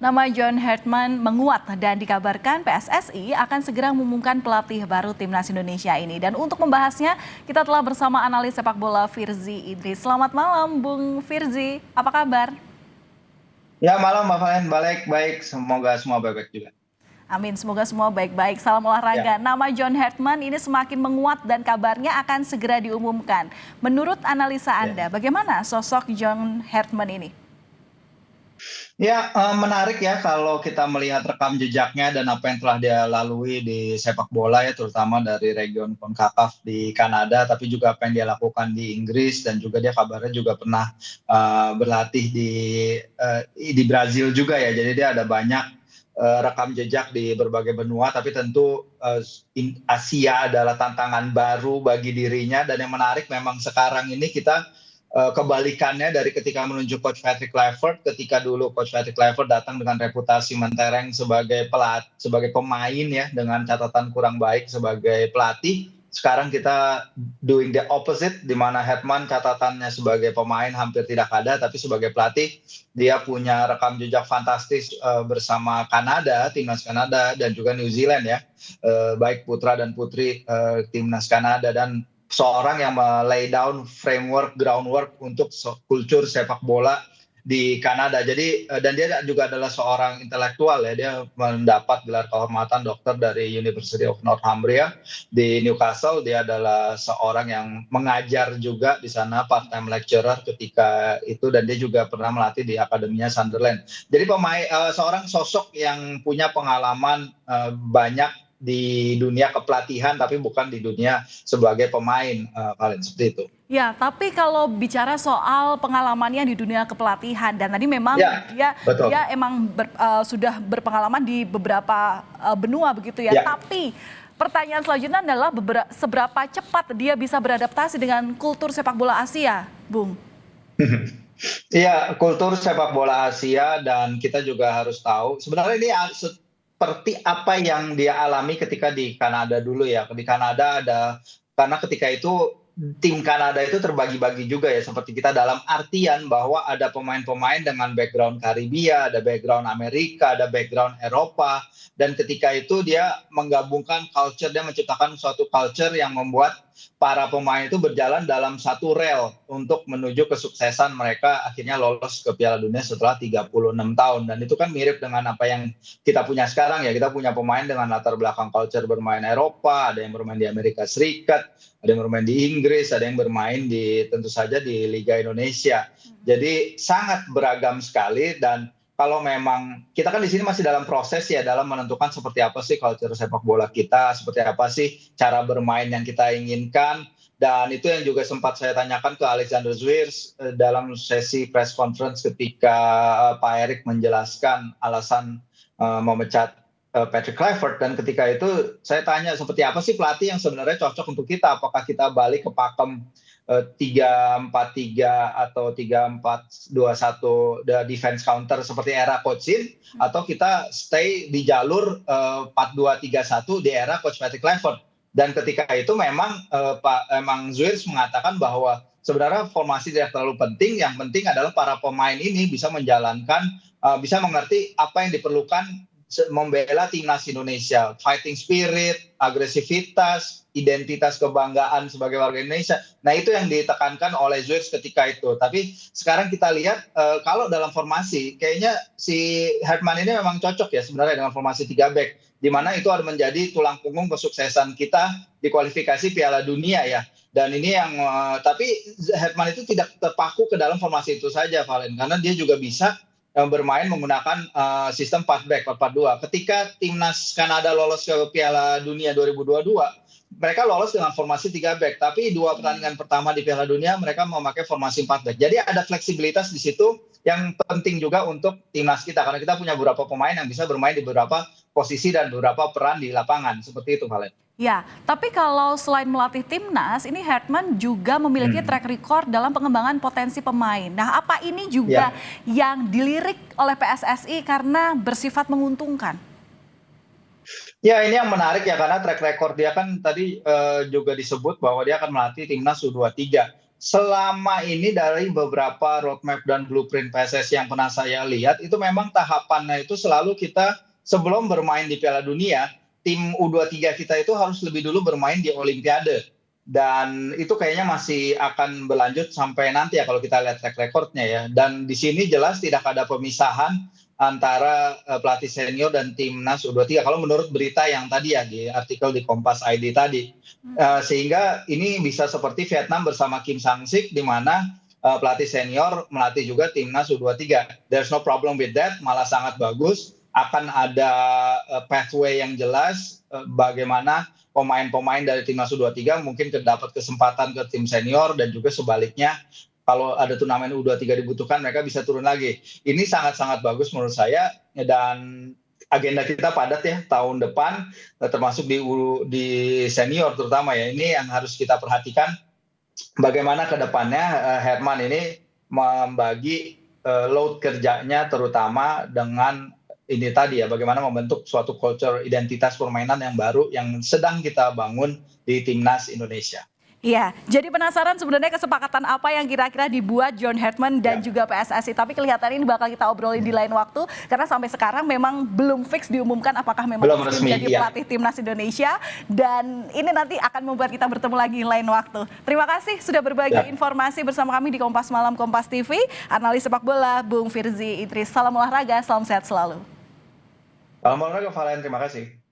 Nama John Hartman menguat dan dikabarkan PSSI akan segera mengumumkan pelatih baru Timnas Indonesia ini. Dan untuk membahasnya, kita telah bersama analis sepak bola Firzi Idris. Selamat malam, Bung Firzi. Apa kabar? Ya malam Mbak Valen, baik. Semoga semua baik-baik juga. Amin, semoga semua baik-baik. Salam olahraga. Ya, Nama John Hartman ini semakin menguat dan kabarnya akan segera diumumkan. Menurut analisa Anda, ya. bagaimana sosok John Hartman ini? Ya, menarik ya kalau kita melihat rekam jejaknya dan apa yang telah dia lalui di sepak bola ya, terutama dari region CONCACAF di Kanada, tapi juga apa yang dia lakukan di Inggris dan juga dia kabarnya juga pernah berlatih di Brazil juga ya. Jadi dia ada banyak rekam jejak di berbagai benua, tapi tentu Asia adalah tantangan baru bagi dirinya. Dan yang menarik memang sekarang ini kita kebalikannya dari ketika menunjuk Coach Patrick Kluivert, ketika dulu Coach Patrick Kluivert datang dengan reputasi mentereng sebagai pemain ya, dengan catatan kurang baik sebagai pelatih. Sekarang kita doing the opposite, di mana Hetman catatannya sebagai pemain hampir tidak ada, tapi sebagai pelatih dia punya rekam jejak fantastis bersama Kanada, timnas Kanada dan juga New Zealand ya, baik putra dan putri timnas Kanada, dan seorang yang lay down framework, groundwork untuk kultur sepak bola di Kanada. Jadi dan dia juga adalah seorang intelektual ya. Dia mendapat gelar kehormatan dokter dari University of Northumbria di Newcastle. Dia adalah seorang yang mengajar juga di sana, part-time lecturer ketika itu, dan dia juga pernah melatih di akademinya Sunderland. Jadi seorang sosok yang punya pengalaman banyak di dunia kepelatihan, tapi bukan di dunia sebagai pemain, Valen, seperti itu. Ya, tapi kalau bicara soal pengalamannya di dunia kepelatihan dan tadi memang Ya, dia betul. dia emang sudah berpengalaman di beberapa benua begitu ya. Ya. Tapi pertanyaan selanjutnya adalah seberapa cepat dia bisa beradaptasi dengan kultur sepak bola Asia, Bung? Iya, kultur sepak bola Asia, dan kita juga harus tahu sebenarnya ini seperti apa yang dia alami ketika di Kanada dulu ya. Di Kanada karena ketika itu tim Kanada itu terbagi-bagi juga ya, seperti kita, dalam artian bahwa ada pemain-pemain dengan background Karibia, ada background Amerika, ada background Eropa, dan ketika itu dia menggabungkan culture, dia menciptakan suatu culture yang membuat para pemain itu berjalan dalam satu rel untuk menuju kesuksesan mereka akhirnya lolos ke Piala Dunia setelah 36 tahun. Dan itu kan mirip dengan apa yang kita punya sekarang ya. Kita punya pemain dengan latar belakang culture bermain Eropa, ada yang bermain di Amerika Serikat, ada yang bermain di Inggris, ada yang bermain tentu saja di Liga Indonesia. Jadi sangat beragam sekali, dan kalau memang kita kan di sini masih dalam proses ya, dalam menentukan seperti apa sih culture sepak bola kita, seperti apa sih cara bermain yang kita inginkan. Dan itu yang juga sempat saya tanyakan ke Alexander Zwiers dalam sesi press conference ketika Pak Erik menjelaskan alasan memecat Patrick Kluivert. Dan ketika itu saya tanya seperti apa sih pelatih yang sebenarnya cocok untuk kita, apakah kita balik ke pakem 3-4-3 atau 3-4-2-1 defense counter seperti era Coach Shin, atau kita stay di jalur 4-2-3-1 di era Coach Patrick Kluivert. Dan ketika itu memang emang Zwiers mengatakan bahwa sebenarnya formasi tidak terlalu penting, yang penting adalah para pemain ini bisa menjalankan, bisa mengerti apa yang diperlukan membela timnas Indonesia, fighting spirit, agresivitas, identitas kebanggaan sebagai warga Indonesia. Nah, itu yang ditekankan oleh Zwiers ketika itu. Tapi sekarang kita lihat kalau dalam formasi, kayaknya si Hartman ini memang cocok ya sebenarnya dengan formasi 3 back, di mana itu harus menjadi tulang punggung kesuksesan kita di kualifikasi Piala Dunia ya. Dan ini yang tapi Hartman itu tidak terpaku ke dalam formasi itu saja, Valen, karena dia juga bisa bermain menggunakan sistem 4 back, 4-4-2. Ketika timnas Kanada lolos ke Piala Dunia 2022, mereka lolos dengan formasi 3 back, tapi 2 pertandingan pertama di Piala Dunia mereka memakai formasi 4 back. Jadi ada fleksibilitas di situ yang penting juga untuk timnas kita, karena kita punya beberapa pemain yang bisa bermain di beberapa posisi dan beberapa peran di lapangan. Seperti itu, Valen. Ya, tapi kalau selain melatih timnas, ini Hartman juga memiliki track record dalam pengembangan potensi pemain. Nah, apa ini juga yang dilirik oleh PSSI karena bersifat menguntungkan? Ya, ini yang menarik ya, karena track record dia kan tadi juga disebut bahwa dia akan melatih timnas U23. selama ini dari beberapa roadmap dan blueprint PSSI yang pernah saya lihat, itu memang tahapannya itu selalu kita sebelum bermain di Piala Dunia, tim U23 kita itu harus lebih dulu bermain di Olimpiade. Dan itu kayaknya masih akan berlanjut sampai nanti ya kalau kita lihat track recordnya ya. Dan di sini jelas tidak ada pemisahan antara pelatih senior dan timnas U23. Kalau menurut berita yang tadi ya di artikel di Kompas ID tadi. Sehingga ini bisa seperti Vietnam bersama Kim Sang-sik di mana pelatih senior melatih juga timnas U23. There's no problem with that, malah sangat bagus. Akan ada pathway yang jelas bagaimana pemain-pemain dari timnas U23 mungkin dapat kesempatan ke tim senior dan juga sebaliknya kalau ada turnamen U23 dibutuhkan mereka bisa turun lagi. Ini sangat-sangat bagus menurut saya dan agenda kita padat ya tahun depan termasuk di senior terutama ya. Ini yang harus kita perhatikan bagaimana ke depannya Herman ini membagi load kerjanya terutama dengan ini tadi ya, bagaimana membentuk suatu culture identitas permainan yang baru yang sedang kita bangun di timnas Indonesia. Iya, jadi penasaran sebenarnya kesepakatan apa yang kira-kira dibuat John Hartman dan juga PSSI. Tapi kelihatan ini bakal kita obrolin di lain waktu karena sampai sekarang memang belum fix diumumkan apakah memang resmi menjadi pelatih timnas Indonesia. Dan ini nanti akan membuat kita bertemu lagi di lain waktu. Terima kasih sudah berbagi informasi bersama kami di Kompas Malam Kompas TV. Analis sepak bola Bung Firzi Idris. Salam olahraga, salam sehat selalu. Salam olahraga Valen, terima kasih.